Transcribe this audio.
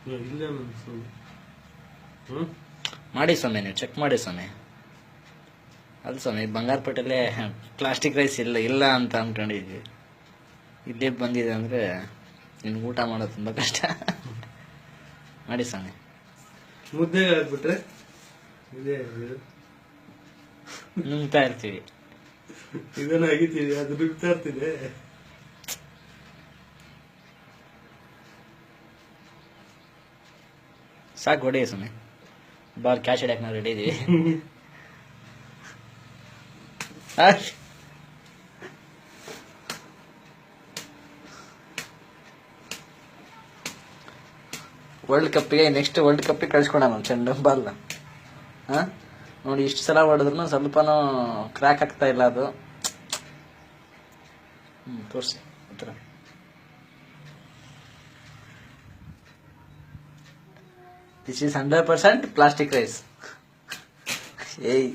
ಇಲ್ಲ ಮಾಡಿ ಸ್ವಾಮಿ, ನೀವು ಚೆಕ್ ಮಾಡಿ ಸ್ವಾಮಿ. ಅದು ಸ್ವಾಮಿ, ಬಂಗಾರಪೇಟೆಲ್ಲೇ ಪ್ಲಾಸ್ಟಿಕ್ ರೈಸ್ ಇಲ್ಲ ಅಂತ ಅನ್ಕೊಂಡಿದ್ವಿ. ಇಲ್ಲೇ ಬಂದಿದೆ ಅಂದರೆ ನಿಮ್ಗೆ ಊಟ ಮಾಡೋದು ತುಂಬ ಕಷ್ಟ. ಮಾಡಿ ಸ್ವಾಮಿ. ಮುದ್ದೆ ಹಾಕ್ಬಿಟ್ರೆ ಇದೇ ನುಂಗ್ತಾ ಇರ್ತೀವಿ. ಇದನ್ನ ಆಗಿದ್ದೀವಿ, ಅದು ನುಗ್ತಾ ಇರ್ತಿದೆ. ಸಾಕು, ಹೊಡಿ ಸ್ವಾಮಿ. ಬಾಲ್ ಕ್ಯಾಶ್ ಹಿಡಿಯಕ್ಕೆ ನಾವು ರೆಡಿ ಇದೀವಿ. ವರ್ಲ್ಡ್ ಕಪ್ಪಿಗೆ ನೆಕ್ಸ್ಟ್ ವರ್ಲ್ಡ್ ಕಪ್ಪಿಗೆ ಕಳ್ಸ್ಕೊಳ ಚೆಂಡು ಬಾಲ್. ಹಾಂ ನೋಡಿ, ಇಷ್ಟು ಸಲ ಹೊಡೆದ್ರು ಸ್ವಲ್ಪನೂ ಕ್ರ್ಯಾಕ್ ಆಗ್ತಾ ಇಲ್ಲ ಅದು. ತೋರಿಸಿ ಹತ್ರ. This is 100% plastic rice. ಏಯ್